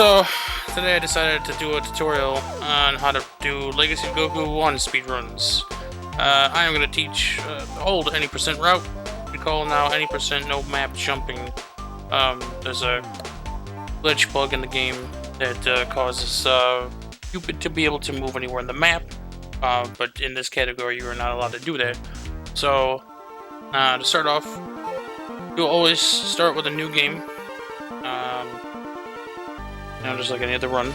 So, today I decided to do a tutorial on how to do Legacy of Goku 1 speedruns. I am going to teach the old any percent route. We call now any percent no map jumping. There's a glitch bug in the game that causes you to be able to move anywhere in the map, but in this category you are not allowed to do that. So, to start off, you'll always start with a new game. Just like any other run.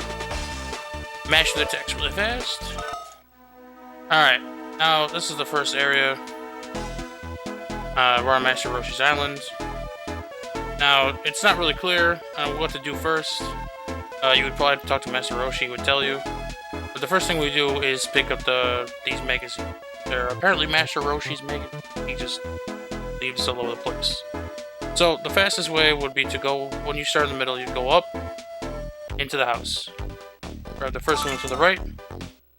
Mash the text really fast. Alright, now this is the first area where I'm Master Roshi's Island. Now, it's not really clear what to do first. You would probably talk to Master Roshi, he would tell you. But the first thing we do is pick up these magazines. They're apparently Master Roshi's magazines. He just leaves all over the place. So, the fastest way would be to go, when you start in the middle, you go up into the house. Grab the first one to the right,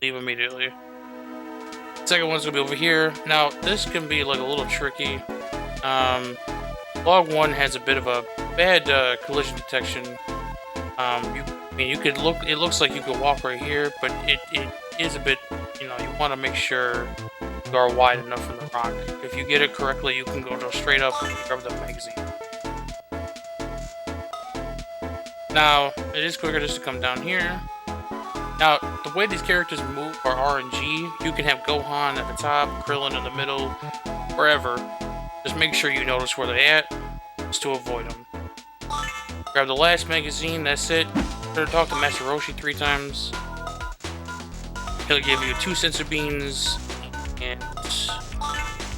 leave immediately. Second one's gonna be over here. Now, this can be like a little tricky. Log 1 has a bit of a bad collision detection. You could look. It looks like you could walk right here, but it is a bit. You want to make sure you are wide enough from the rock. If you get it correctly, you can go straight up and grab the magazine. Now, it is quicker just to come down here. Now, the way these characters move are RNG. You can have Gohan at the top, Krillin in the middle, wherever. Just make sure you notice where they're at, just to avoid them. Grab the last magazine, that's it. Better talk to Master Roshi 3 times. He'll give you 2 sensor beans and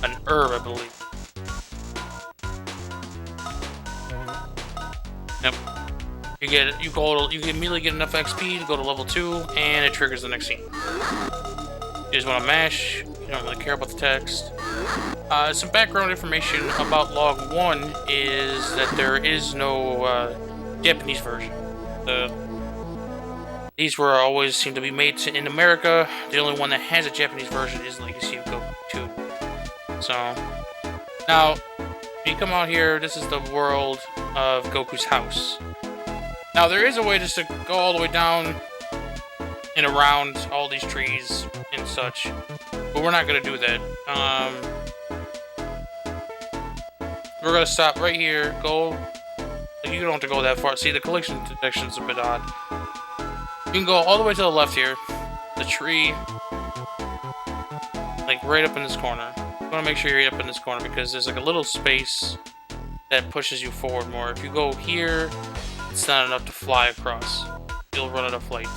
an herb, I believe. Yep. You immediately get enough XP to go to level 2, and it triggers the next scene. You just want to mash. You don't really care about the text. Some background information about Log 1 is that there is no Japanese version. These were always seem to be made in America. The only one that has a Japanese version is Legacy of Goku 2. So, now, when you come out here, this is the world of Goku's house. Now, there is a way just to go all the way down and around all these trees and such, but we're not going to do that. We're going to stop right here, you don't have to go that far. See, the collision detection is a bit odd. You can go all the way to the left here, the tree, like right up in this corner. You want to make sure you're right up in this corner because there's like a little space that pushes you forward more. If you go here, it's not enough to fly across. You'll run out of flight.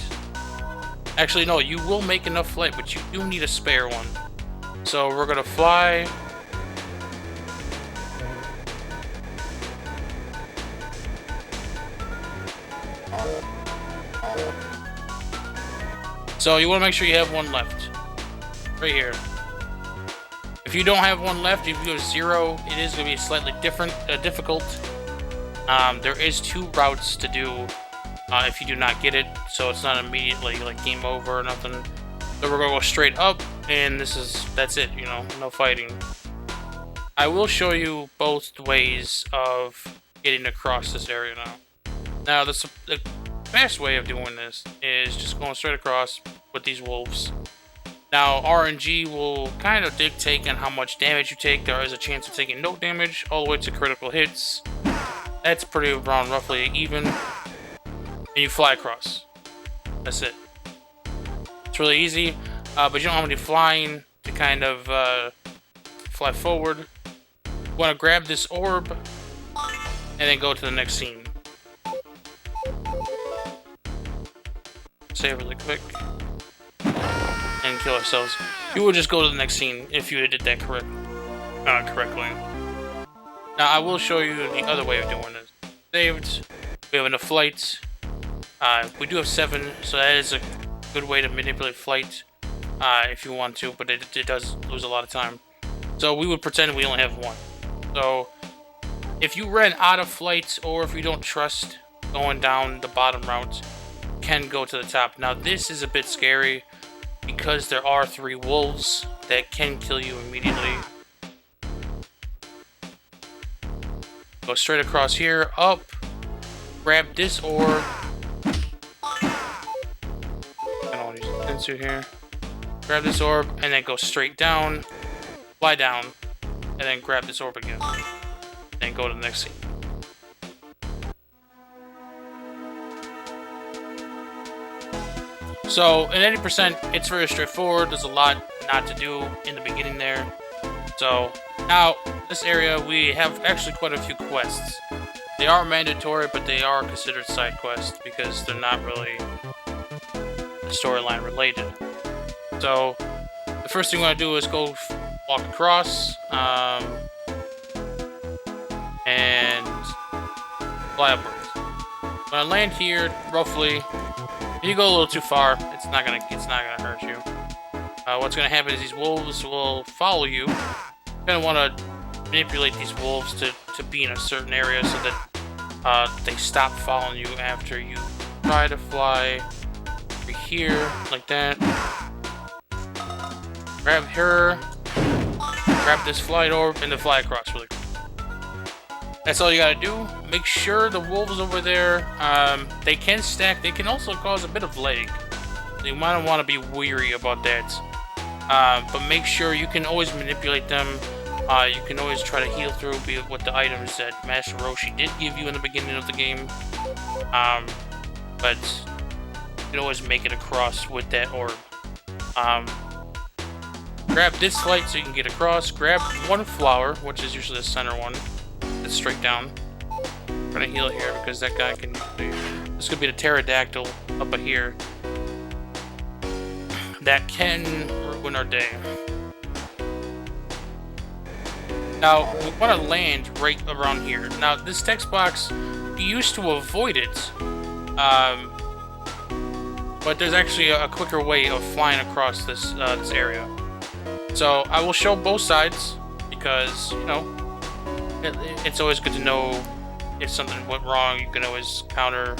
Actually, no, you will make enough flight, but you do need a spare one. So we're gonna fly. So you want to make sure you have one left. Right here. If you don't have one left, if you go to 0, it is going to be slightly difficult. There is 2 routes to do if you do not get it, so it's not immediately like game over or nothing. So we're gonna go straight up, and that's it. No fighting. I will show you both ways of getting across this area now. Now the best way of doing this is just going straight across with these wolves. Now RNG will kind of dictate on how much damage you take. There is a chance of taking no damage all the way to critical hits. That's pretty around roughly even. And you fly across. That's it. It's really easy, but you don't have any flying to kind of fly forward. You want to grab this orb and then go to the next scene. Save really quick and kill ourselves. You would just go to the next scene if you did that correctly. Now I will show you the other way of doing this. Saved. We have enough flight. We do have 7, so that is a good way to manipulate flight if you want to, but it does lose a lot of time. So we would pretend we only have 1. So if you ran out of flight, or if you don't trust going down the bottom route, you can go to the top. Now this is a bit scary because there are 3 wolves that can kill you immediately. Go straight across here, up, grab this orb, to here. Grab this orb, and then go straight down, fly down, and then grab this orb again. Then go to the next scene. So, in 80%, it's very straightforward. There's a lot not to do in the beginning there. So, now, this area, we have actually quite a few quests. They are mandatory, but they are considered side quests because they're not really storyline related. So, the first thing we want to do is go walk across, and fly upwards. When I land here, roughly, if you go a little too far, it's not gonna hurt you. What's gonna happen is these wolves will follow you. You're gonna want to manipulate these wolves to be in a certain area so that they stop following you after you try to fly over here, like that. Grab her, grab this flight orb, and then fly across really quick. That's all you gotta do. Make sure the wolves over there, they can stack. They can also cause a bit of lag. You might want to be weary about that. But make sure you can always manipulate them. You can always try to heal through with the items that Master Roshi did give you in the beginning of the game. But you can always make it across with that orb. Grab this flight so you can get across. Grab one flower, which is usually the center one. It's straight down. I'm gonna heal it here because that guy can. This could be the pterodactyl up here. That can ruin our day. Now we want to land right around here. Now this text box, you used to avoid it, but there's actually a quicker way of flying across this this area. So I will show both sides because you know. It's always good to know if something went wrong. You can always counter.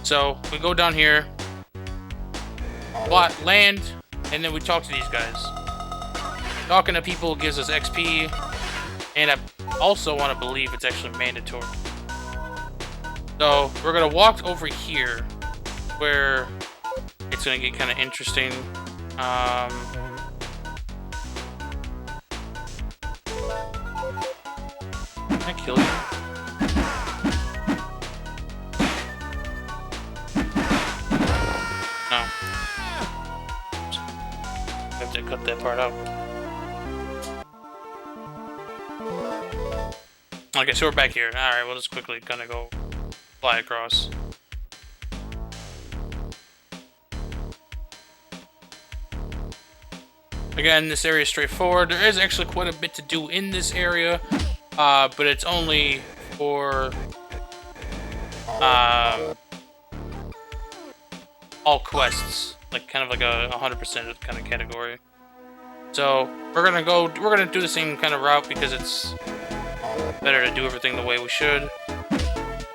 So we go down here, land, and then we talk to these guys. Talking to people gives us XP, and I also want to believe it's actually mandatory. So we're gonna walk over here, where it's gonna get kind of interesting. Can I kill you? No. I have to cut that part out. Okay, so we're back here. Alright, we'll just quickly kind of go fly across. Again, this area is straightforward. There is actually quite a bit to do in this area. But it's only for all quests, like kind of like a 100% kind of category. So we're gonna do the same kind of route because it's better to do everything the way we should.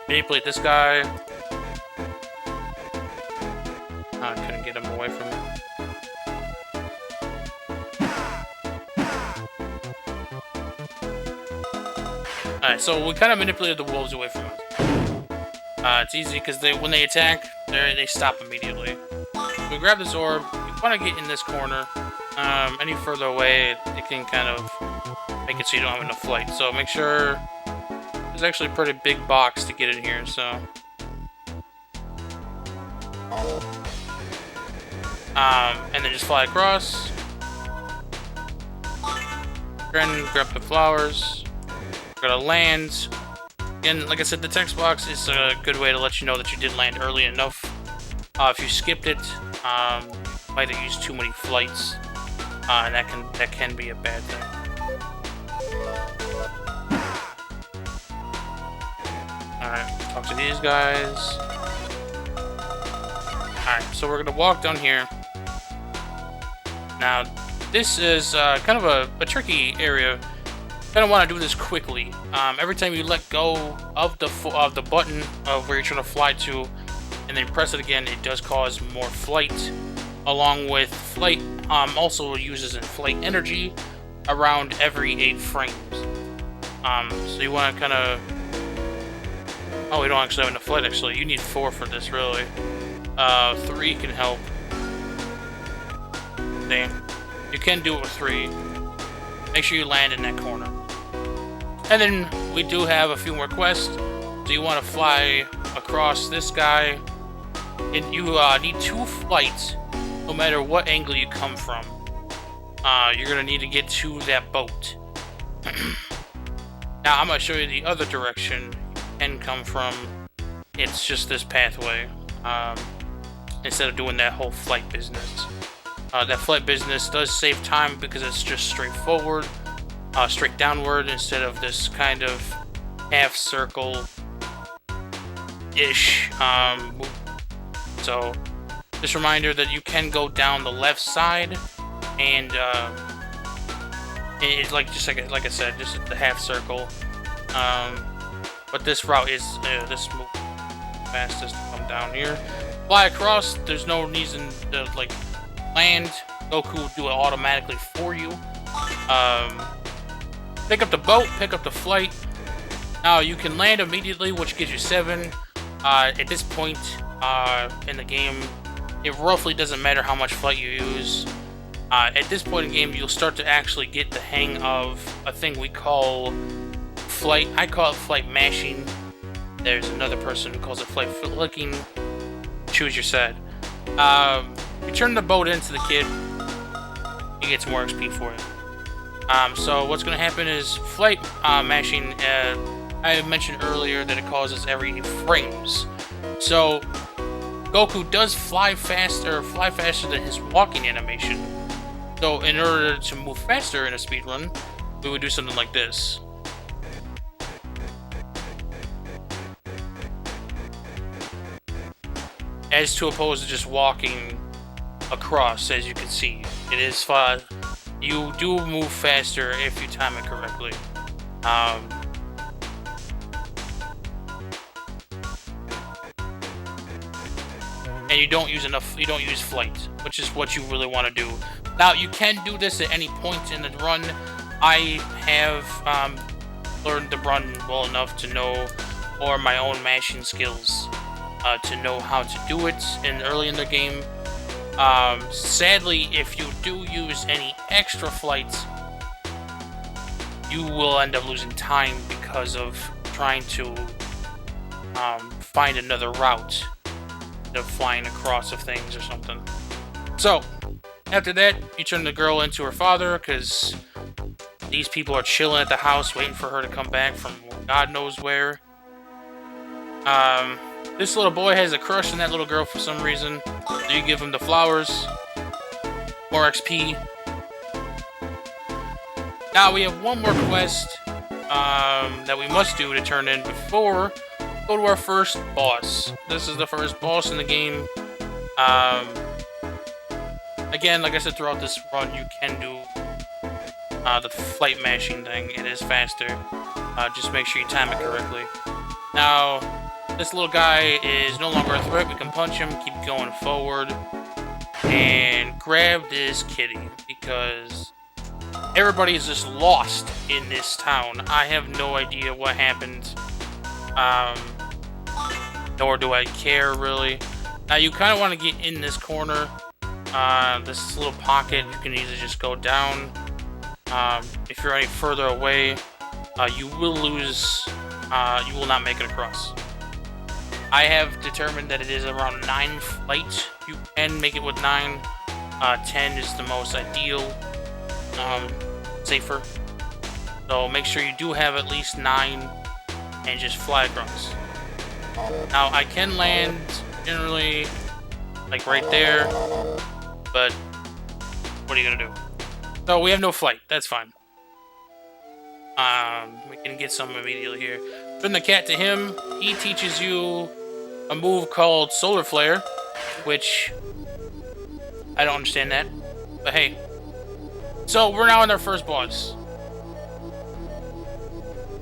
Manipulate this guy. I couldn't get him away from me. Alright, so we kind of manipulated the wolves away from us. It's easy because when they attack, they stop immediately. We grab this orb. You want to get in this corner. Any further away, it can kind of make it so you don't have enough flight. So make sure there's actually a pretty big box to get in here. So, and then just fly across. Then grab the flowers. Gonna land. Again, like I said, the text box is a good way to let you know that you did land early enough. If you skipped it, you might have used too many flights, and that can be a bad thing. Alright, talk to these guys. Alright, so we're gonna walk down here. Now, this is kind of a tricky area. You're gonna want to do this quickly. Every time you let go of the button of where you're trying to fly to, and then press it again, it does cause more flight. Along with flight, also uses flight energy around every 8 frames. So you want to kind of. Oh, we don't actually have enough flight. Actually, you need 4 for this, really. 3 can help. See? You can do it with 3. Make sure you land in that corner. And then we do have a few more quests. So you want to fly across this guy. And you need 2 flights, no matter what angle you come from. You're going to need to get to that boat. Now, I'm going to show you the other direction you can come from. It's just this pathway. Instead of doing that whole flight business. That flight business does save time because it's just straightforward, straight downward instead of this kind of half circle ish. So, just a reminder that you can go down the left side, and it's like I said, just the half circle. But this route is this fastest to come down here. Fly across. There's no reason to like land. Goku will do it automatically for you. Pick up the boat. Pick up the flight. Now you can land immediately, which gives you 7. At this point in the game, it roughly doesn't matter how much flight you use. At this point in the game, you'll start to actually get the hang of a thing we call flight. I call it flight mashing. There's another person who calls it flight flicking. Choose your side. You turn the boat into the kid, he gets more XP for it. So what's going to happen is flight mashing. I mentioned earlier that it causes every frames. So Goku does fly faster than his walking animation. So in order to move faster in a speed run, we would do something like this. As to opposed to just walking across, as you can see. It is fun. You do move faster if you time it correctly. And you don't use flight, which is what you really want to do. Now, you can do this at any point in the run. I have learned the run well enough to know, or my own mashing skills, to know how to do it early in the game. Sadly, if you do use any extra flights, you will end up losing time because of trying to find another route of flying across of things or something. So, after that, you turn the girl into her father because these people are chilling at the house waiting for her to come back from God knows where. This little boy has a crush on that little girl for some reason. So you give him the flowers. More XP. Now we have one more quest that we must do to turn in before we go to our first boss. This is the first boss in the game. Again, like I said, throughout this run, you can do the flight mashing thing. It is faster. Just make sure you time it correctly. Now, this little guy is no longer a threat. We can punch him, keep going forward, and grab this kitty because everybody is just lost in this town. I have no idea what happened, nor do I care really. Now you kind of want to get in this corner, this little pocket. You can easily just go down. If you're any further away, you will lose. You will not make it across. I have determined that it is around 9 flights. You can make it with 9. 10 is the most ideal, safer. So make sure you do have at least 9 and just fly across. Now I can land generally like right there, but what are you gonna do? So we have no flight. That's fine. We can get some immediately here. Turn the cat to him. He teaches you a move called Solar Flare, which I don't understand that, but hey. So we're now on our first boss.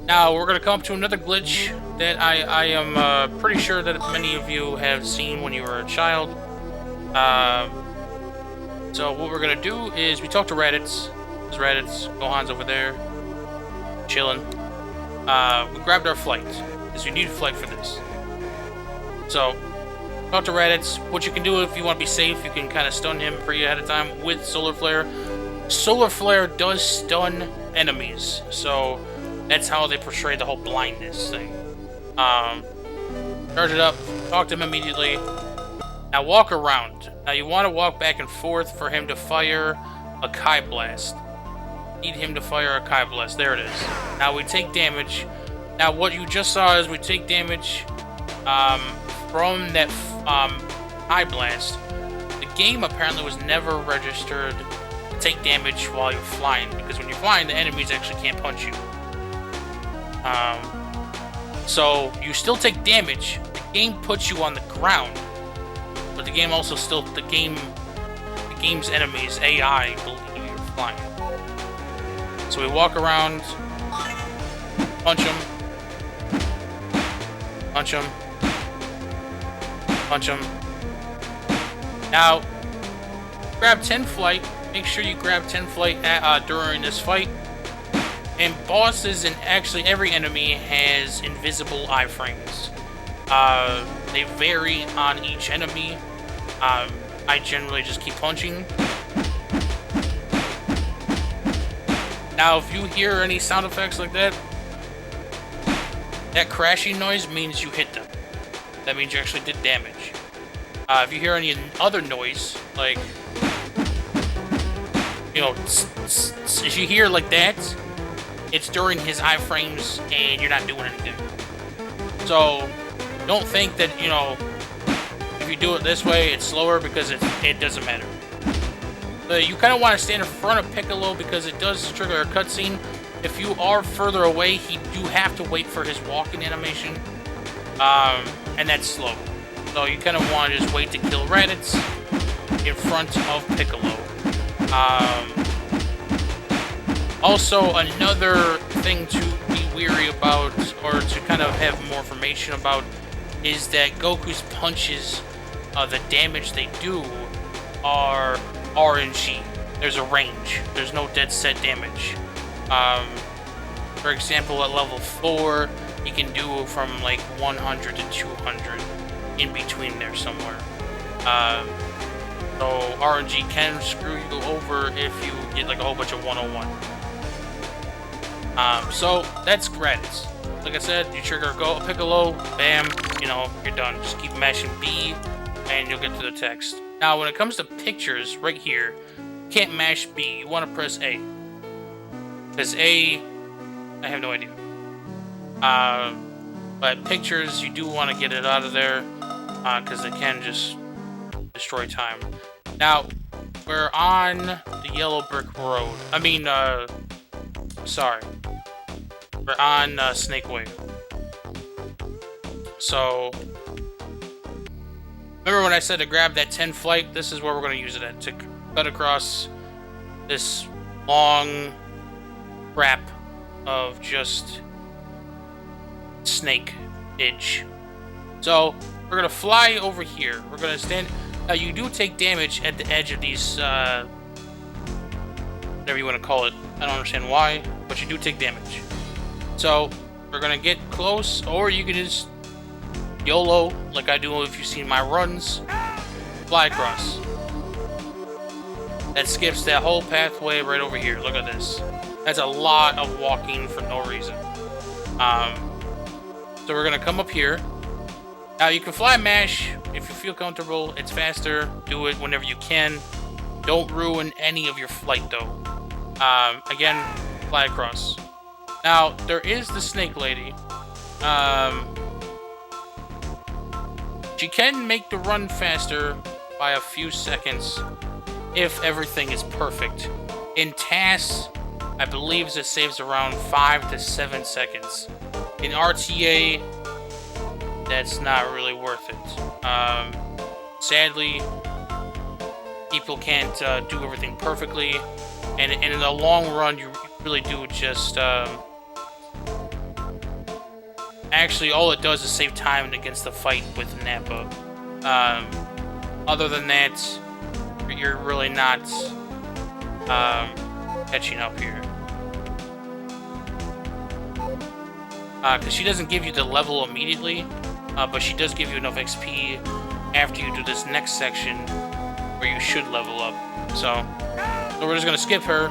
Now we're gonna come up to another glitch that I am pretty sure that many of you have seen when you were a child. So what we're gonna do is we talk to Raditz. There's Raditz. Gohan's over there, chilling. We grabbed our flight because we need a flight for this. So Talk to Raditz. What you can do if you want to be safe, you can kind of stun him pretty ahead of time with Solar Flare. Solar Flare does stun enemies, so that's how they portray the whole blindness thing. Charge it up, talk to him immediately. Now walk around. Now you want to walk back and forth for him to fire a Kai Blast. Need him to fire a Kai Blast. There it is. Now we take damage. Now what you just saw is we take damage from that Kai Blast. The game apparently was never registered to take damage while you're flying, because when you're flying, the enemies actually can't punch you. So you still take damage. The game puts you on the ground, but the game also still the game's enemies AI believe you're flying. So we walk around, punch him, punch him, punch him. Now grab 10 flight. Make sure you grab 10 flight during this fight. And bosses and actually every enemy has invisible iframes. They vary on each enemy. I generally just keep punching. Now, if you hear any sound effects like that, that crashing noise means you hit them. That means you actually did damage. If you hear any other noise, like, you know, if you hear like that, it's during his iframes and you're not doing anything. So don't think that, you know, if you do it this way, it's slower, because it doesn't matter. You kind of want to stand in front of Piccolo because it does trigger a cutscene. If you are further away, you do have to wait for his walking animation. And that's slow. So you kind of want to just wait to kill Raditz in front of Piccolo. Also, another thing to be weary about, or to kind of have more information about, is that Goku's punches, the damage they do, are RNG. There's a range. There's no dead set damage. For example, at level 4, you can do from like 100 to 200, in between there somewhere. So RNG can screw you over if you get like a whole bunch of 101. So that's Raditz. Like I said, you trigger Piccolo, bam, you know, you're done. Just keep mashing B, and you'll get to the text. Now, when it comes to pictures, right here, you can't mash B. You want to press A. Because A, I have no idea. But pictures, you do want to get it out of there, because they can just destroy time. Now, we're on the yellow brick road. I mean, sorry. We're on Snake Way. So, remember when I said to grab that 10 flight? This is where we're going to use it at, to cut across this long wrap of just snake edge. So, we're going to fly over here. We're going to stand... Now, you do take damage at the edge of these, whatever you want to call it. I don't understand why, but you do take damage. So, we're going to get close, or you can just YOLO, like I do if you've seen my runs, fly across. That skips that whole pathway right over here. Look at this. That's a lot of walking for no reason. So we're going to come up here. Now, you can fly mash if you feel comfortable. It's faster. Do it whenever you can. Don't ruin any of your flight, though. Again, fly across. Now, there is the snake lady. She can make the run faster by a few seconds if everything is perfect. In tasks, I believe it saves around 5 to 7 seconds. In RTA, that's not really worth it. Sadly, people can't do everything perfectly, and in the long run, you really do just... Actually, all it does is save time against the fight with Nappa. Other than that, you're really not catching up here. Because she doesn't give you the level immediately, but she does give you enough XP after you do this next section where you should level up. So we're just gonna skip her.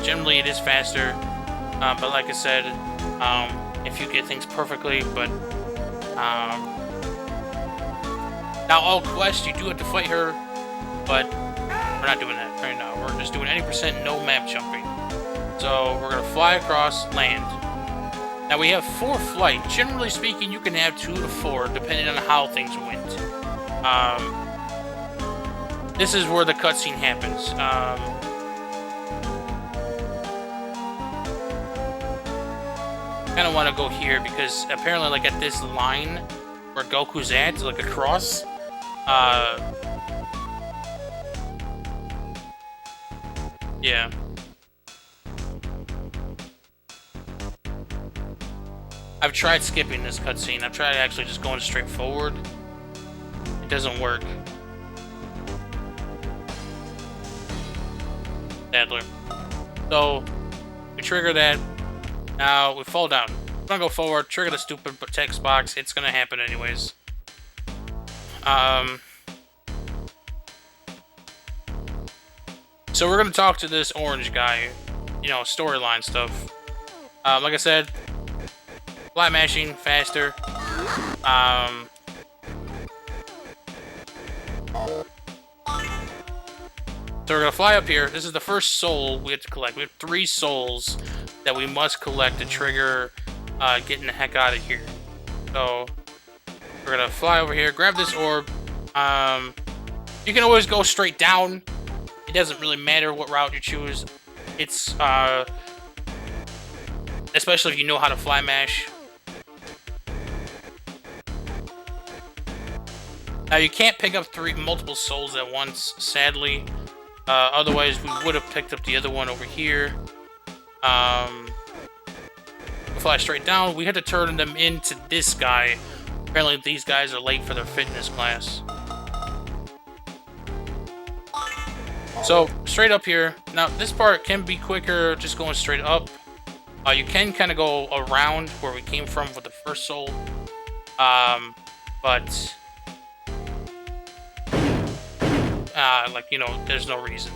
Generally it is faster, but like I said, if you get things perfectly, but now all quests you do have to fight her, but we're not doing that right now. We're just doing 80% no map jumping. So we're gonna fly across land. Now we have 4 flight. Generally speaking, you can have 2 to 4 depending on how things went. This is where the cutscene happens. Kind of want to go here because apparently, like at this line where Goku's at, like across, yeah. I've tried skipping this cutscene. I've tried actually just going straight forward. It doesn't work. Sadler. So we trigger that. Now we fall down. We're gonna go forward, trigger the stupid text box. It's gonna happen anyways. So we're gonna talk to this orange guy. You know, storyline stuff. Like I said, flat mashing faster. So we're gonna fly up here. This is the first soul we have to collect. We have 3 souls that we must collect to trigger getting the heck out of here. So we're gonna fly over here, grab this orb. You can always go straight down. It doesn't really matter what route you choose. It's especially if you know how to fly mash. Now you can't pick up multiple souls at once, sadly. Otherwise, we would have picked up the other one over here. We fly straight down. We had to turn them into this guy. Apparently, these guys are late for their fitness class. So, straight up here. Now, this part can be quicker just going straight up. You can kind of go around where we came from with the first soul. But... like, you know, there's no reason.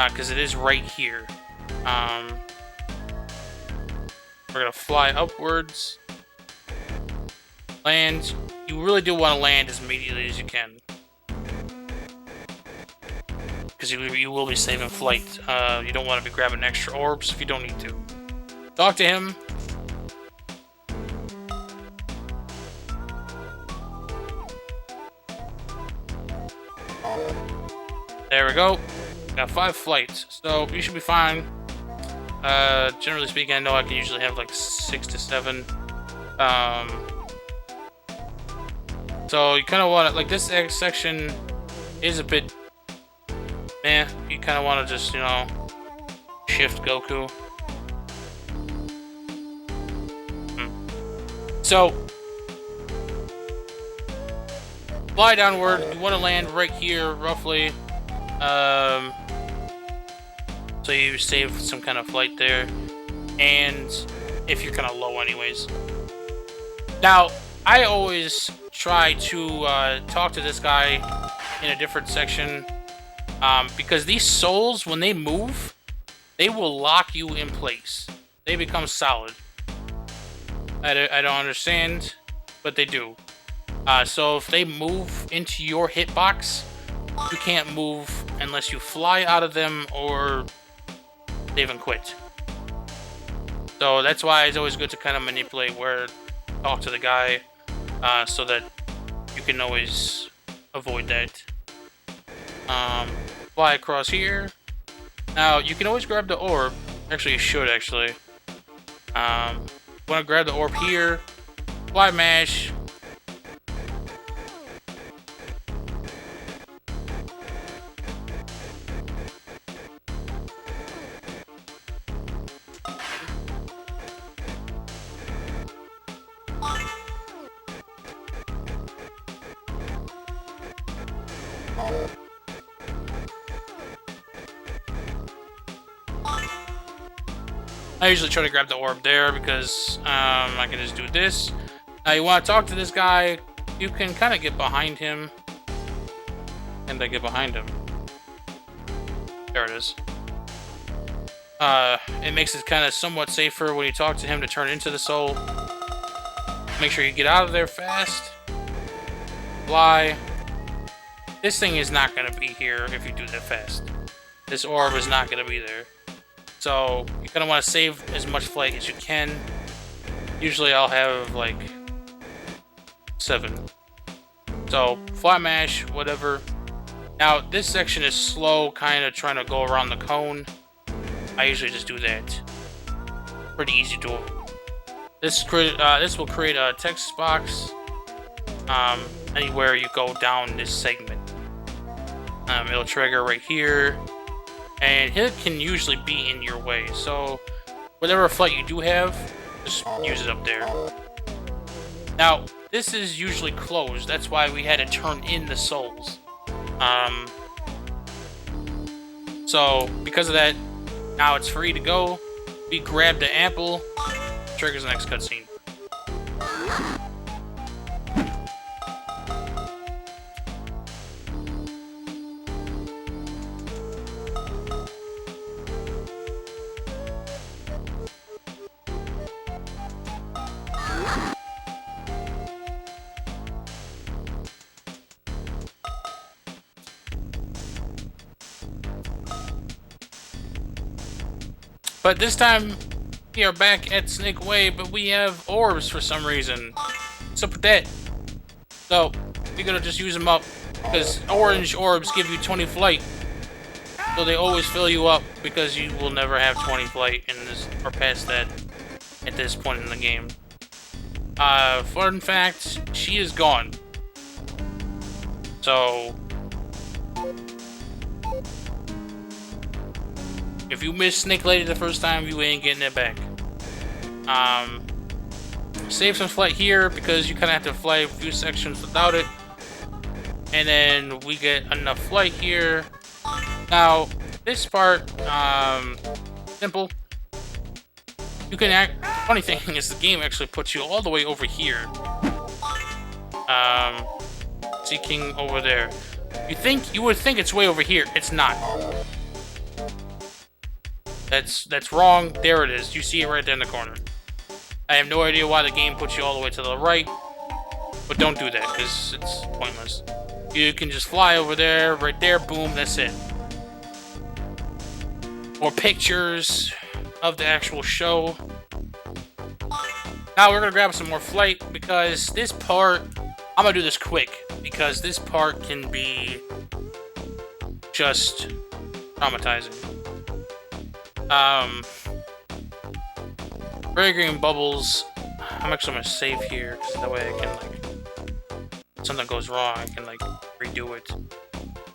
Because it is right here. We're gonna fly upwards. Land. You really do want to land as immediately as you can. Because you will be saving flight. You don't want to be grabbing extra orbs if you don't need to. Talk to him. There we go. Got 5 flights, so you should be fine. Generally speaking, I know I can usually have like 6 to 7. So you kind of want to, like, this section is a bit, you kind of want to just, you know, shift Goku. So fly downward. You want to land right here, roughly. So you save some kind of flight there, and if you're kind of low anyways. Now, I always try to talk to this guy in a different section, because these souls, when they move, they will lock you in place. They become solid. I don't understand, but they do. So if they move into your hitbox, you can't move unless you fly out of them or save and quit. So that's why it's always good to kind of manipulate where, talk to the guy, so that you can always avoid that. Fly across here. Now you can always grab the orb. Actually, you should actually. Want to grab the orb here. Fly mash. I usually try to grab the orb there because I can just do this. Now you want to talk to this guy. you can kind of get behind him. And I get behind him. There it is. It makes it kind of somewhat safer when you talk to him to turn into the soul. Make sure you get out of there fast. Fly. This thing is not going to be here if you do that fast. This orb is not going to be there. So you kind of want to save as much flight as you can. Usually I'll have like 7. So fly mash, whatever. Now this section is slow, kind of trying to go around the cone. I usually just do that. Pretty easy to. This will create a text box anywhere you go down this segment. It'll trigger right here, and it can usually be in your way. So whatever flight you do have, just use it up there. Now this is usually closed. That's why we had to turn in the souls. So because of that, now it's free to go. We grab the apple, triggers the next cutscene. But this time, we are back at Snake Way, but we have orbs for some reason. What's up with that? So, we're gonna just use them up, because orange orbs give you 20 flight. So they always fill you up, because you will never have 20 flight in this, or past that, at this point in the game. Fun fact, she is gone. So, if you missed Snake Lady the first time, you ain't getting it back. Save some flight here because you kind of have to fly a few sections without it. And then we get enough flight here. Now, this part, simple. You can act. Funny thing is, the game actually puts you all the way over here. Seeking over there. You would think it's way over here. It's not. That's wrong. There it is. You see it right there in the corner. I have no idea why the game puts you all the way to the right, but don't do that because it's pointless. You can just fly over there, right there, boom, that's it. More pictures of the actual show. Now we're gonna grab some more flight because this part, I'm gonna do this quick because this part can be just traumatizing. Gregory and Bubbles, I'm actually gonna save here because that way I can, like, if something goes wrong, I can, like, redo it.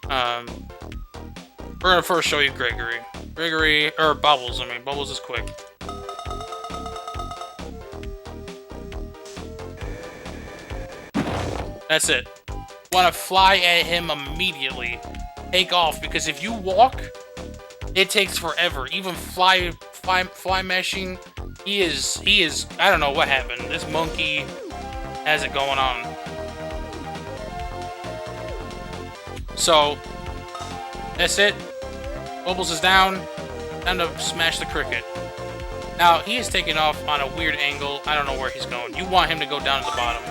We're gonna first show you Gregory. Or Bubbles, I mean, Bubbles is quick. That's it. Want to fly at him immediately. Take off, because if you walk, it takes forever. Even fly meshing, he is, I don't know what happened. This monkey has it going on. So, that's it. Bubbles is down. Time to smash the cricket. Now, he is taking off on a weird angle. I don't know where he's going. You want him to go down to the bottom.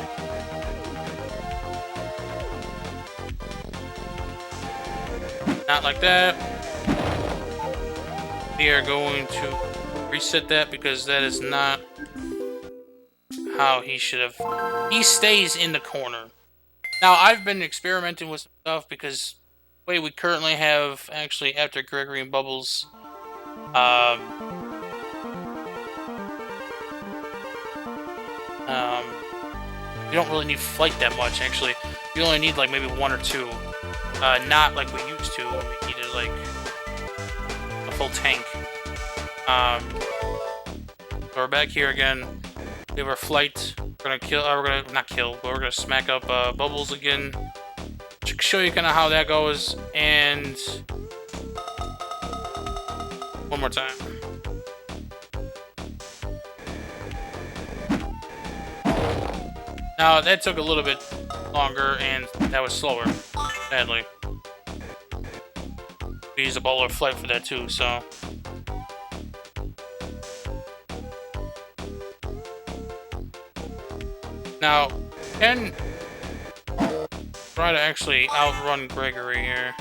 Not like that. We are going to reset that because that is not how he should have. He stays in the corner. Now, I've been experimenting with some stuff because the way we currently have, actually, after Gregory and Bubbles, you don't really need flight that much, actually. You only need, like, maybe 1 or 2. Not like we used to when we needed, like, a full tank. So we're back here again. We have our flight. We're gonna smack up Bubbles again. Show you kind of how that goes, and one more time. Now that took a little bit longer, and that was slower, sadly. We use a bowler flight for that too, so. Now, can try to actually outrun Gregory here.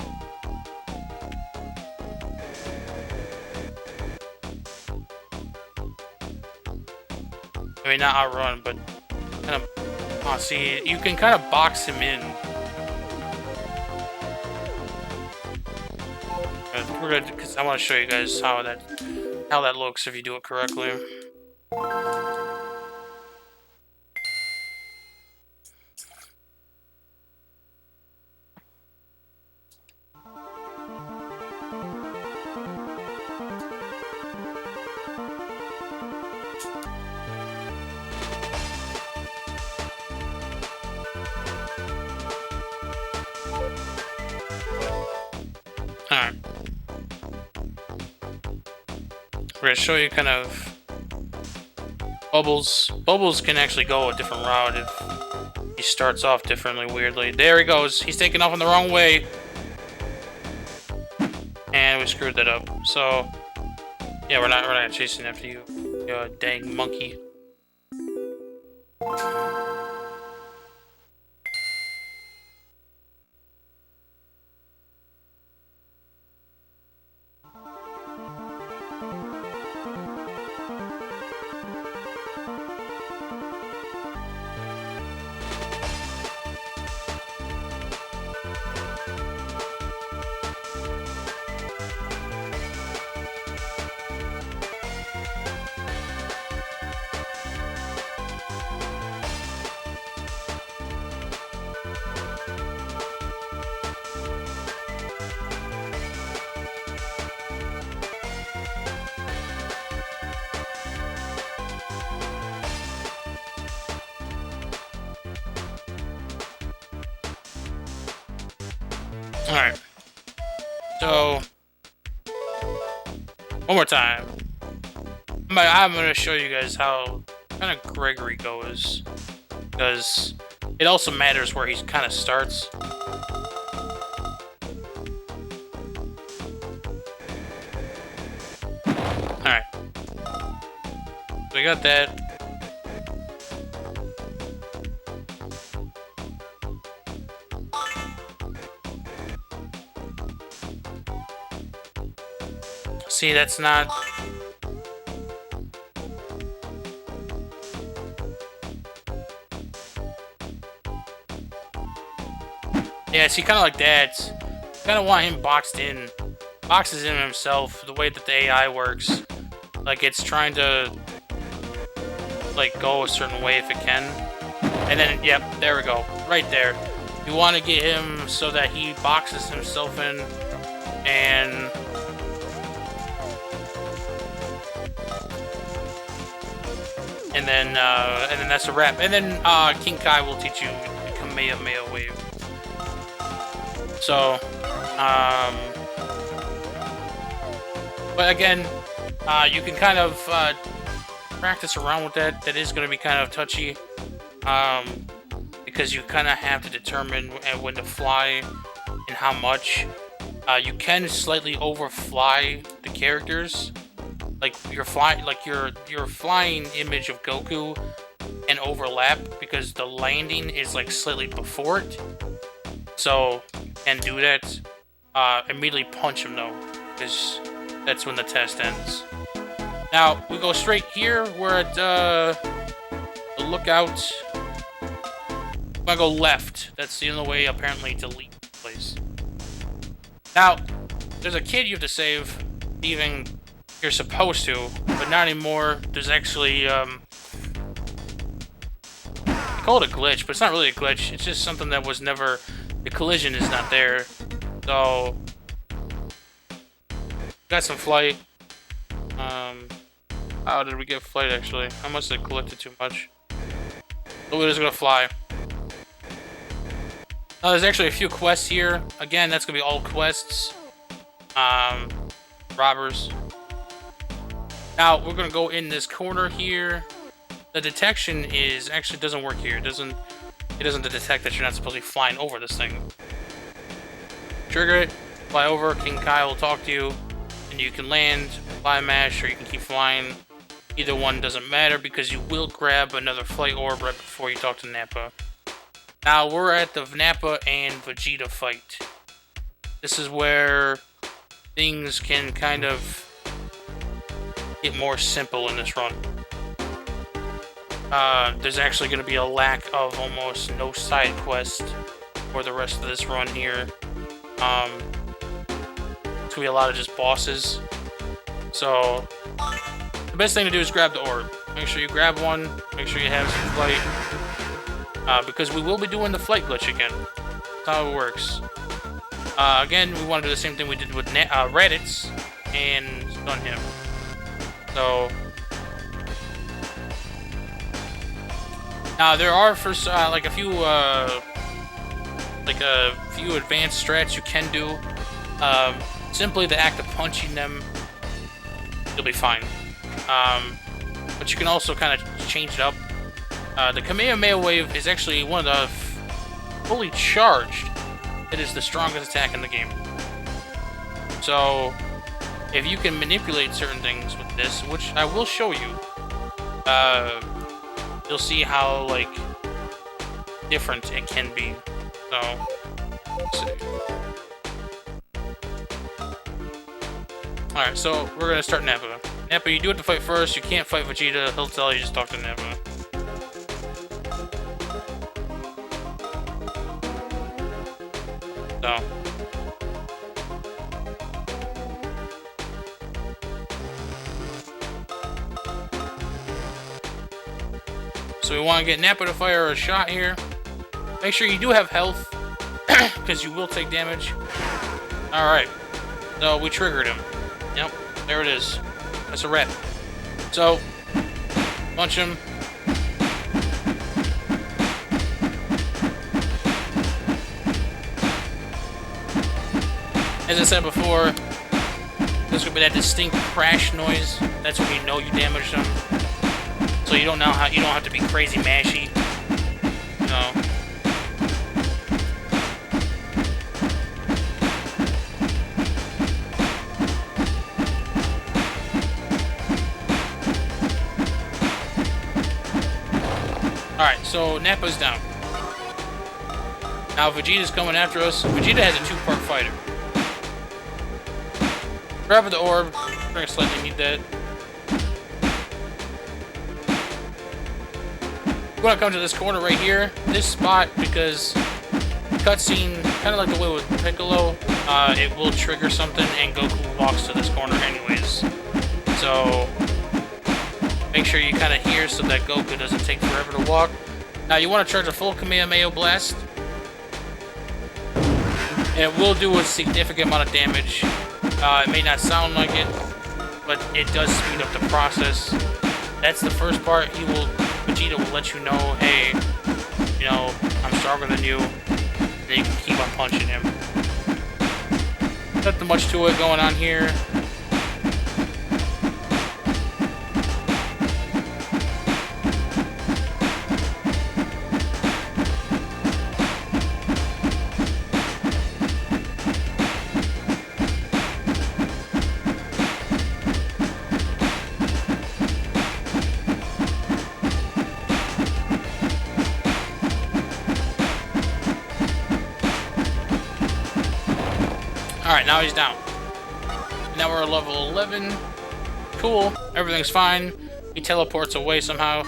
I mean, not outrun, but kind of. Oh, see, you can kind of box him in. We're good, because I want to show you guys how that looks if you do it correctly. Alright. We're gonna show you kind of Bubbles. Bubbles can actually go a different route if he starts off differently, weirdly. There he goes. He's taking off in the wrong way. And we screwed that up. So yeah, we're not chasing after you, you dang monkey. Alright. So, one more time. I'm going to show you guys how kind of Gregory goes. Because it also matters where he kind of starts. Alright. So we got that. See, that's not... Yeah, see, kind of like that. Kind of want him boxed in. Boxes in himself, the way that the AI works. Like, it's trying to, like, go a certain way if it can. And then, yep, there we go. Right there. You want to get him so that he boxes himself in and... And then that's a wrap. And then King Kai will teach you Kamehameha Wave. So, but again, you can kind of practice around with that. That is going to be kind of touchy, because you kind of have to determine when to fly and how much. You can slightly overfly the characters. Like your flying image of Goku and overlap because the landing is like slightly before it. So you can do that. Immediately punch him though, because that's when the test ends. Now we go straight here. We're at the lookout. I'm gonna go left. That's the only way apparently to leave the place. Now there's a kid you have to save. Even you're supposed to, but not anymore. There's actually, I call it a glitch, but it's not really a glitch. It's just something that was never, the collision is not there. So, got some flight. How did we get flight actually? I must have collected too much. So we're just gonna fly. There's actually a few quests here. Again, that's gonna be all quests. Robbers. Now we're gonna go in this corner here. The detection is actually doesn't work here. It doesn't it doesn't detect that you're not supposed to be flying over this thing. Trigger it, fly over, King Kai will talk to you, and you can land, fly mash, or you can keep flying. Either one doesn't matter because you will grab another flight orb right before you talk to Nappa. Now we're at the Nappa and Vegeta fight. This is where things can kind of get more simple in this run. There's actually going to be a lack of almost no side quest for the rest of this run here. It's going to be a lot of just bosses. So, the best thing to do is grab the orb. Make sure you grab one, make sure you have some flight. Because we will be doing the flight glitch again. That's how it works. Again, we want to do the same thing we did with Raditz and stun him. So, now there are like a few advanced strats you can do. Simply the act of punching them, you'll be fine. But you can also kind of change it up. The Kamehameha Wave is actually one of the fully charged. It is the strongest attack in the game. So, if you can manipulate certain things with this, which I will show you, you'll see how, like, different it can be. So, let's see. Alright, so we're gonna start Nappa. Nappa, you do have to fight first. You can't fight Vegeta. He'll tell you just talk to Nappa. So we want to get Nappa to fire a shot here. Make sure you do have health, because you will take damage. Alright, so we triggered him. Yep, there it is. That's a rep. So, punch him. As I said before, there's going to be that distinct crash noise. That's when you know you damaged him. So you don't have to be crazy mashy. No. Alright, so Nappa's down. Now Vegeta's coming after us. Vegeta has a two-part fighter. Grab the orb. We're gonna slightly need that. You want to come to this corner right here, this spot, because cutscene, kind of like the way with Piccolo, it will trigger something and Goku walks to this corner anyways. So make sure you kind of hear so that Goku doesn't take forever to walk. Now you want to charge a full Kamehameha Blast, and it will do a significant amount of damage. It may not sound like it, but it does speed up the process. That's the first part. Vegeta will let you know, hey, you know, I'm stronger than you, and then you can keep on punching him. Nothing much to it going on here. Alright, now he's down. Now we're at level 11. Cool. Everything's fine. He teleports away somehow.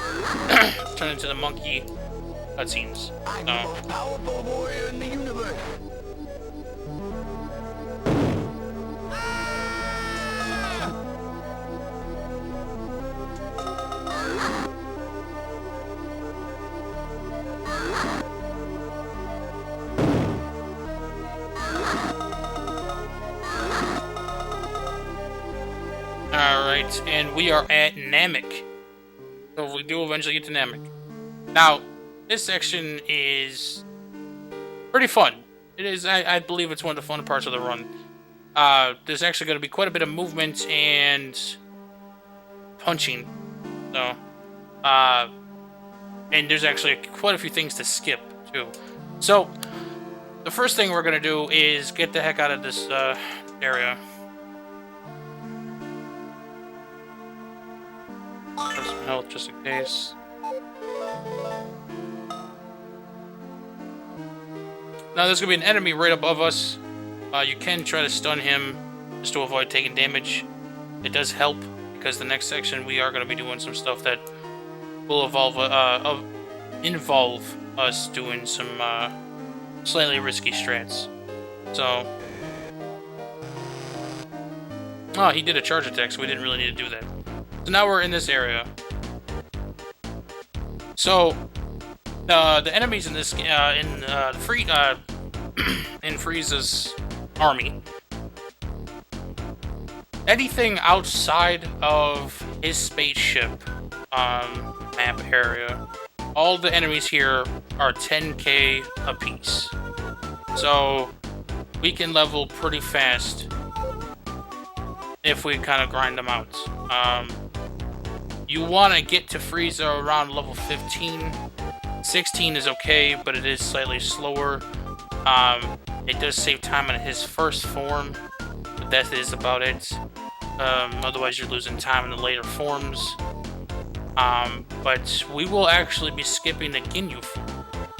Turn into the monkey cutscenes. I'm the most powerful warrior in the universe. Alright, and we are at Namek. So we do eventually get to Namek. Now, this section is pretty fun. It is, I believe it's one of the fun parts of the run. There's actually going to be quite a bit of movement and punching. So, and there's actually quite a few things to skip. too. So, the first thing we're gonna do is get the heck out of this area. Have some health just in case. Now there's gonna be an enemy right above us. You can try to stun him just to avoid taking damage. It does help because the next section we are gonna be doing some stuff that will involve us doing some slightly risky strats. So, oh, he did a charge attack, so we didn't really need to do that. So now we're in this area. So the enemies in this in Frieza's army, anything outside of his spaceship map area, all the enemies here are 10k apiece. So we can level pretty fast if we kind of grind them out. You want to get to Frieza around level 15. 16 is okay, but it is slightly slower. It does save time in his first form, but that is about it. Otherwise, you're losing time in the later forms. But we will actually be skipping the Ginyu form.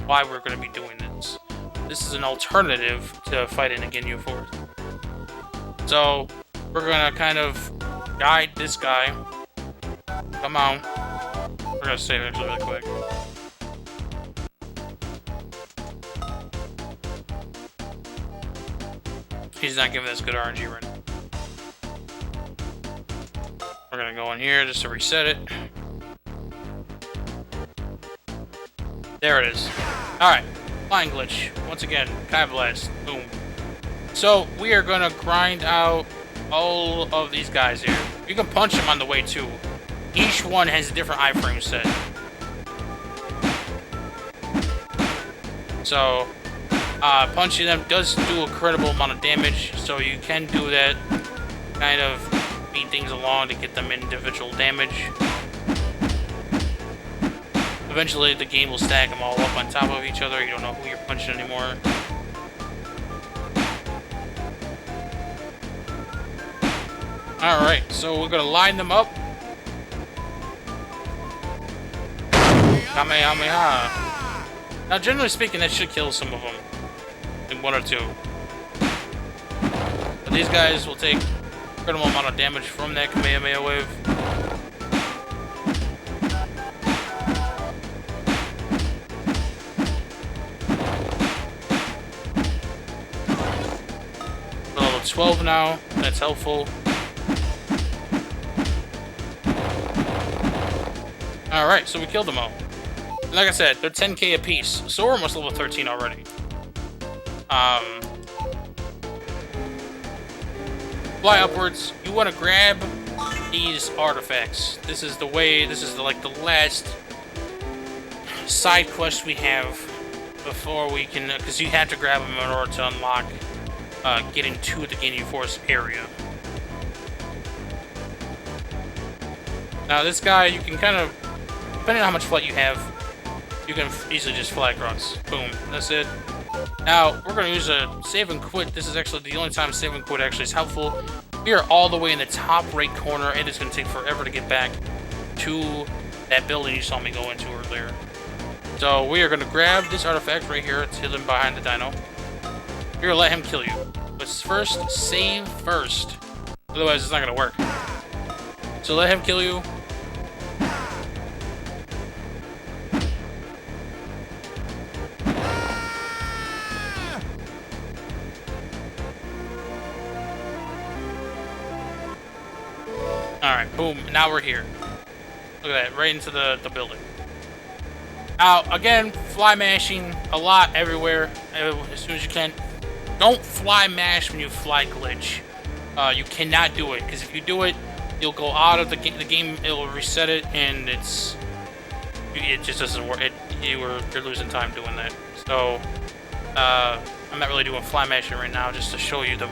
Why we're going to be doing this? This is an alternative to fighting a Ginyu form. So we're going to kind of guide this guy. Come on. We're going to save it really quick. He's not giving us good RNG right now. We're gonna go in here just to reset it. There it is. Alright. Flying glitch. Once again, Kai Blast. Boom. So, we are gonna grind out all of these guys here. You can punch them on the way too. Each one has a different iframe set. So, punching them does do a critical amount of damage, so you can do that, kind of beat things along to get them individual damage. Eventually the game will stack them all up on top of each other. You don't know who you're punching anymore. Alright, so we're gonna line them up. Kamehameha. Now generally speaking, that should kill some of them. One or two. But these guys will take a critical amount of damage from that Kamehameha wave. Level 12 now, that's helpful. Alright, so we killed them all. And like I said, they're 10k apiece, so we're almost level 13 already. Fly upwards. You want to grab these artifacts. This is the way. This is the last side quest we have before we can, because you have to grab them in order to unlock getting to the Ginyu Force area. Now this guy, you can kind of, depending on how much flight you have, you can easily just fly across. Boom. That's it. Now, we're going to use a save and quit. This is actually the only time save and quit actually is helpful. We are all the way in the top right corner. It is going to take forever to get back to that building you saw me go into earlier. So, we are going to grab this artifact right here. It's hidden behind the dino. We're going to let him kill you. But first, save first. Otherwise, it's not going to work. So, let him kill you. Alright, boom, now we're here. Look at that, right into the building. Now, again, fly mashing a lot everywhere, as soon as you can. Don't fly mash when you fly glitch. You cannot do it, because if you do it, you'll go out of the game, it'll reset it, and it just doesn't work. You're losing time doing that. So, I'm not really doing fly mashing right now, just to show you the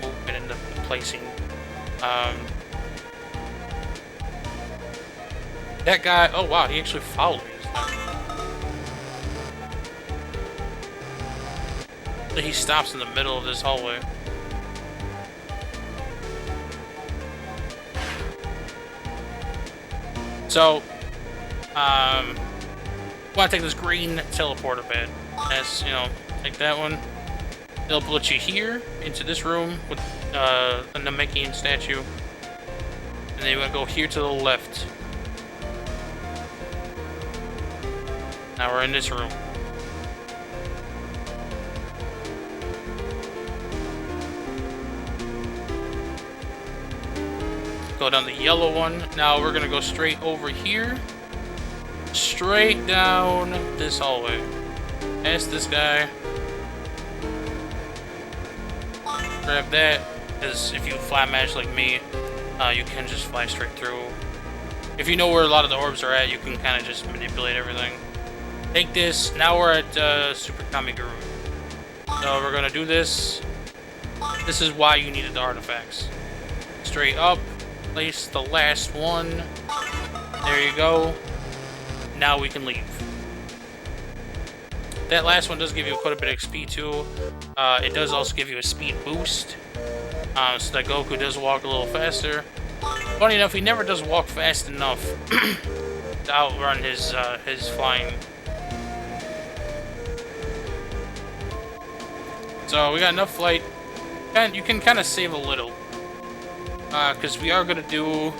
movement and the placing. That guy, oh wow, he actually followed me this time. He stops in the middle of this hallway. So, want to take this green teleporter bed. As you know, take that one. It'll put you here into this room with the Namekian statue, and then you want to go here to the left. Now we're in this room. Go down the yellow one. Now we're gonna go straight over here. Straight down this hallway. Past this guy. Grab that, because if you fly magic like me, you can just fly straight through. If you know where a lot of the orbs are at, you can kind of just manipulate everything. Take this. Now we're at Super Kamiguru. So we're gonna do this. This is why you needed the artifacts. Straight up. Place the last one. There you go. Now we can leave. That last one does give you quite a bit of XP too. It does also give you a speed boost. So that Goku does walk a little faster. Funny enough, he never does walk fast enough to outrun his flying. So we got enough flight. And you can kind of save a little. Because we are going to do...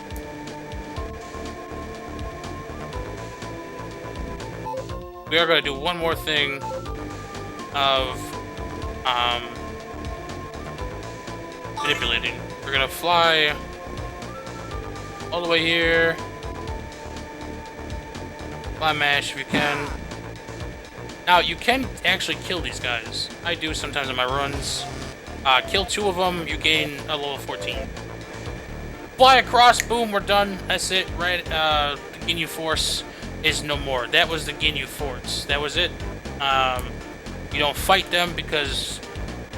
We are going to do one more thing of manipulating. We're going to fly all the way here. Fly mash if you can. Now, you can actually kill these guys. I do sometimes in my runs. Kill 2 of them, you gain a level 14. Fly across, boom, we're done. That's it, right? The Ginyu Force is no more. That was the Ginyu Force. That was it. You don't fight them because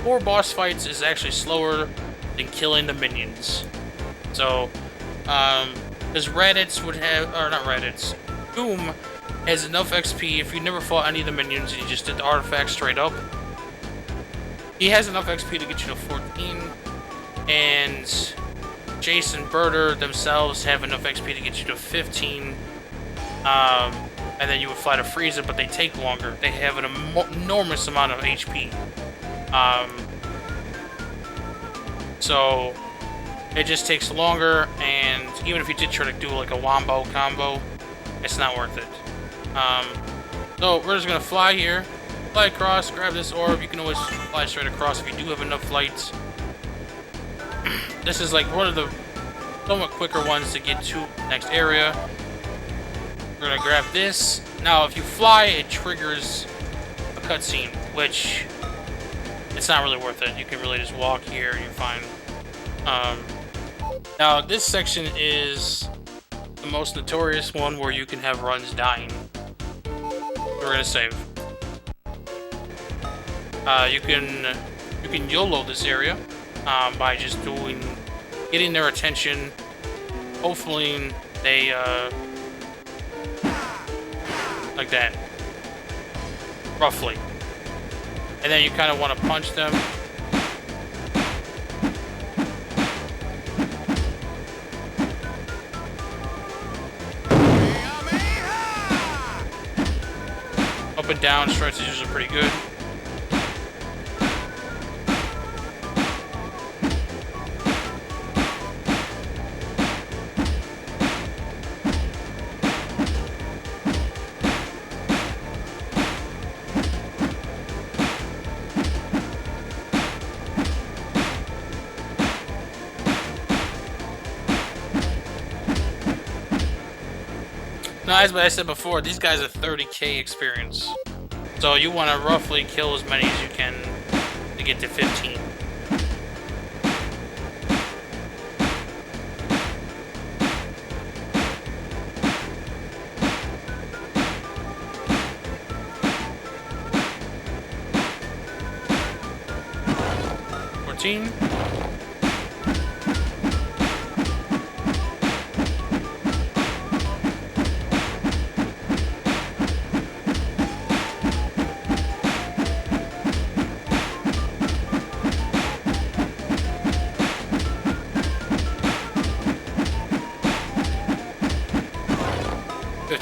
4 boss fights is actually slower than killing the minions. So, because Raditz would have, or not Raditz, Doom has enough XP if you never fought any of the minions and you just did the artifacts straight up. He has enough XP to get you to 14, and Jason Birder themselves have enough XP to get you to 15, and then you would fly to Frieza, but they take longer. They have an enormous amount of HP. So it just takes longer, and even if you did try to do like a wombo combo, it's not worth it. So we're just gonna fly here, fly across, grab this orb. You can always fly straight across if you do have enough flights. This is like one of the somewhat quicker ones to get to the next area. We're gonna grab this. Now, if you fly, it triggers a cutscene, which it's not really worth it. You can really just walk here and you're fine. Now, this section is the most notorious one where you can have runs dying. We're gonna save. You can YOLO this area by just getting their attention. Hopefully they like that, roughly, and then you kind of want to punch them. Up and down strikes are usually pretty good. Now, as I said before, these guys are 30k experience. So you want to roughly kill as many as you can to get to 15.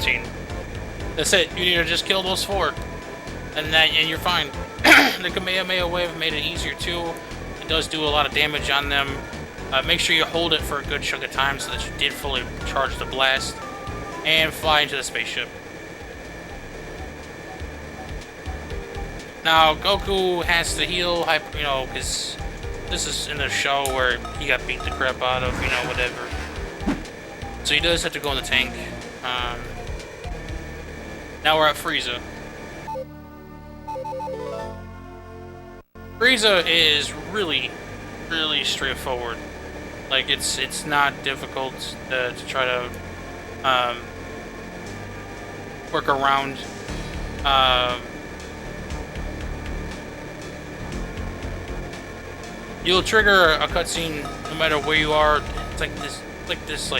cutscene. That's it. You need to just kill those 4, and you're fine. The Kamehameha wave made it easier too. It does do a lot of damage on them. Make sure you hold it for a good chunk of time so that you did fully charge the blast, and fly into the spaceship. Now Goku has to heal, you know, because this is in a show where he got beat the crap out of, you know, whatever. So he does have to go in the tank. Now we're at Frieza. Frieza is really, really straightforward. Like, it's not difficult to try to work around. You'll trigger a cutscene no matter where you are. It's like this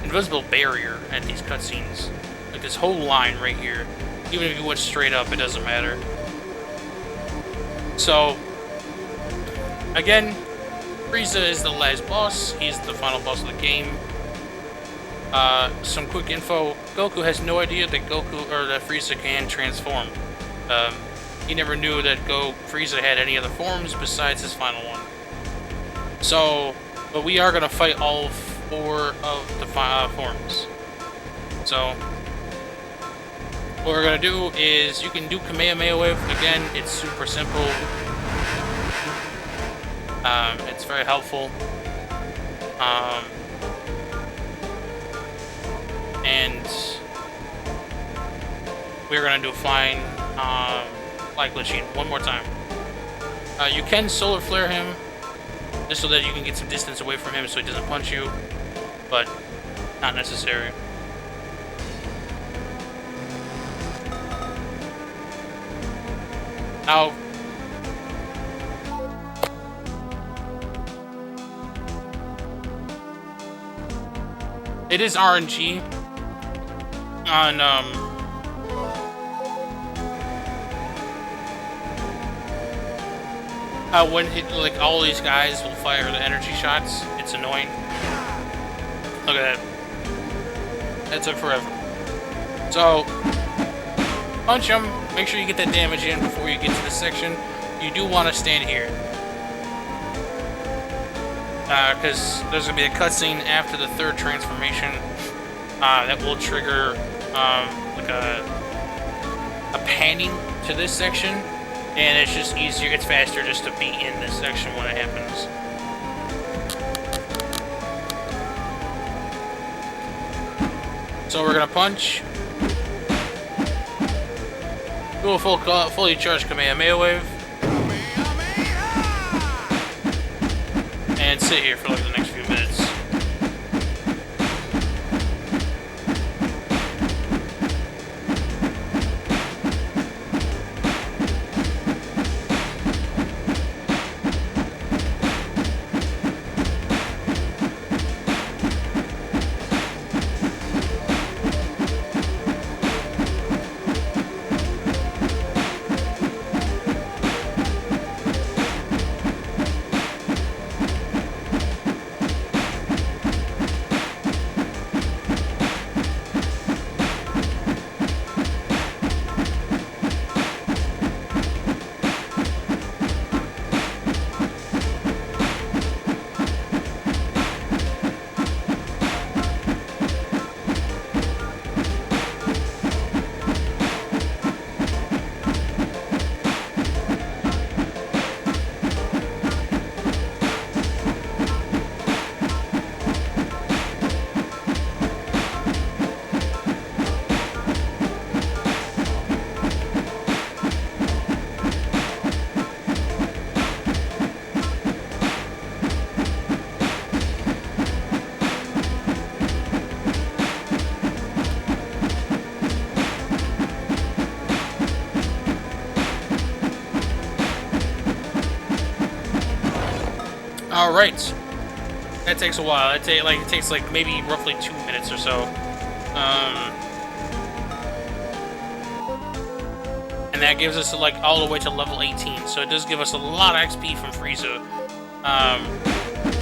invisible barrier at these cutscenes. Like this whole line right here. Even if you went straight up, it doesn't matter. So, again, Frieza is the last boss. He's the final boss of the game. Some quick info. Goku has no idea that Frieza can transform. He never knew that Frieza had any other forms besides his final one. So, but we are gonna fight all 4 of the forms. So, what we're gonna do is, you can do Kamehameha Wave. Again, it's super simple. It's very helpful. And we're gonna do flying fly glitching one more time. You can solar flare him, just so that you can get some distance away from him so he doesn't punch you, but not necessary. Now, it is RNG on when like all these guys will fire the energy shots. It's annoying. Look at that. That took forever. So, punch him. Make sure you get that damage in before you get to this section. You do want to stand here, because there's gonna be a cutscene after the 3rd transformation that will trigger like a panning to this section, and it's just easier. It's faster just to be in this section when it happens. So we're gonna punch. Do a fully charged Kamehameha Wave. And sit here for like the next few minutes. All right, that takes a while. It takes like maybe roughly 2 minutes or so, and that gives us like all the way to level 18. So it does give us a lot of XP from Frieza.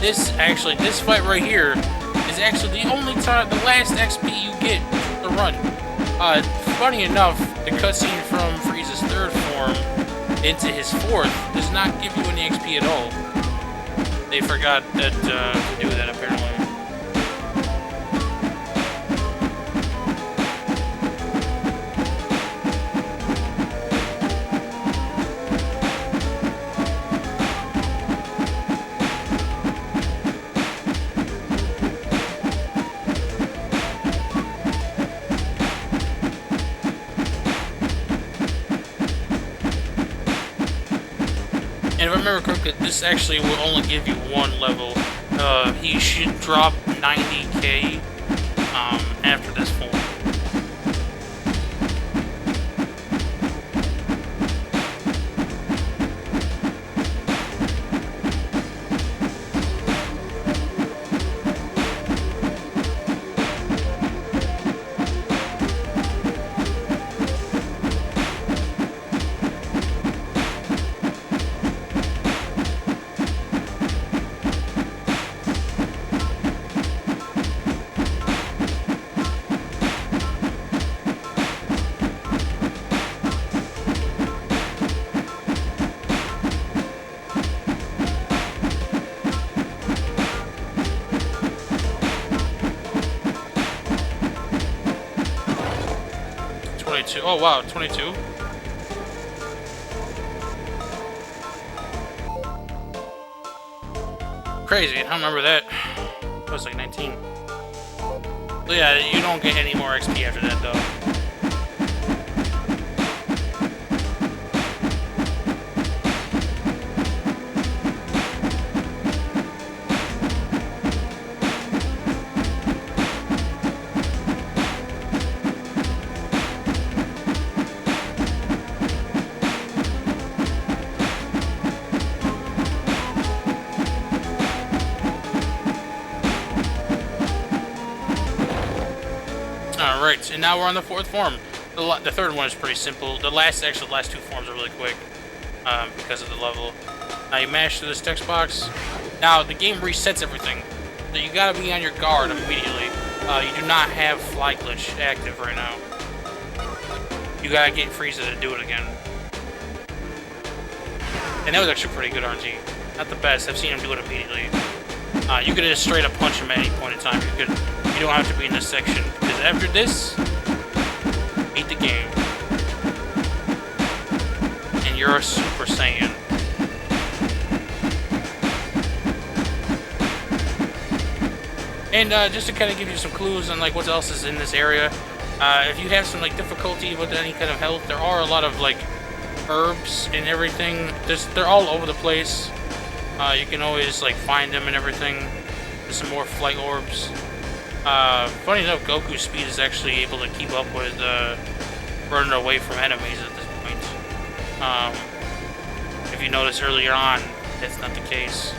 This fight right here is actually the only time, the last XP you get the run. Funny enough, the cutscene from Frieza's third form into his fourth does not give you any XP at all. They forgot that to do that apparently. And if I remember correctly, this actually will only give you one level. He should drop 90k after this form. Oh wow, 22. Crazy, I don't remember that. That was like 19. But yeah, you don't get any more XP after that though. Alright, and now we're on the fourth form. The third one is pretty simple. The last two forms are really quick because of the level. Now you mash through this text box. Now the game resets everything, so you gotta be on your guard immediately. You do not have fly glitch active right now. You gotta get Frieza to do it again. And that was actually pretty good RNG. Not the best. I've seen him do it immediately. You could just straight up punch him at any point in time. You don't have to be in this section. Because after this, beat the game. And you're a Super Saiyan. And just to kind of give you some clues on like what else is in this area, if you have some like difficulty with any kind of health, there are a lot of like herbs and everything. They're all over the place. You can always like find them and everything. There's some more flight orbs. Funny enough, Goku's speed is actually able to keep up with running away from enemies at this point. If you notice earlier on, that's not the case.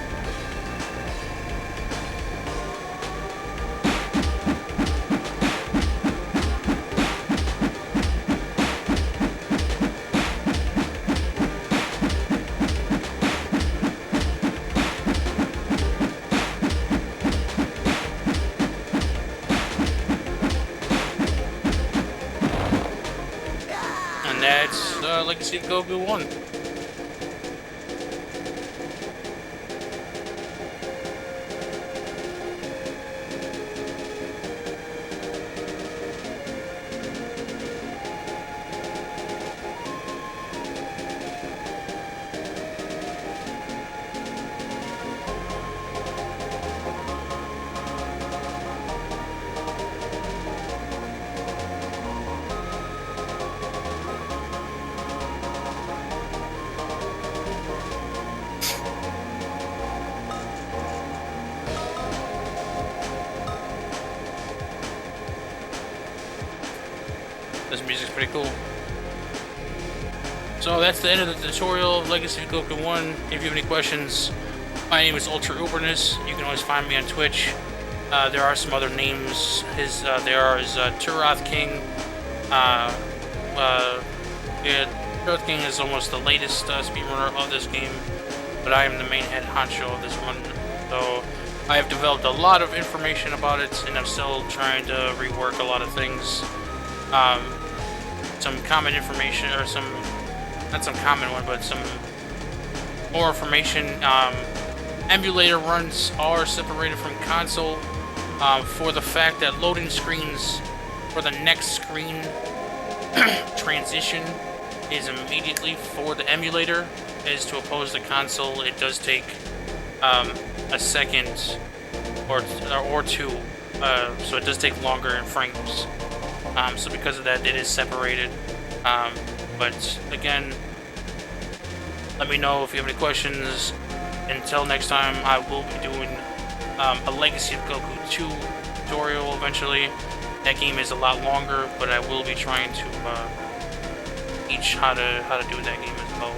That's Legacy Goku 1. This music's pretty cool. So that's the end of the tutorial of Legacy of Goku 1. If you have any questions, my name is Ultra Uberness. You can always find me on Twitch. There are some other names. There is Turath King. Turath King is almost the latest speedrunner of this game, but I am the main head honcho of this run. So I have developed a lot of information about it, and I'm still trying to rework a lot of things. Some common information, or not some common one, but some more information. Emulator runs are separated from console for the fact that loading screens for the next screen transition is immediately for the emulator, as to oppose the console. It does take a second or two, so it does take longer in frames. So because of that, it is separated. But again, let me know if you have any questions. Until next time, I will be doing a Legacy of Goku 2 tutorial eventually. That game is a lot longer, but I will be trying to teach how to do that game as well.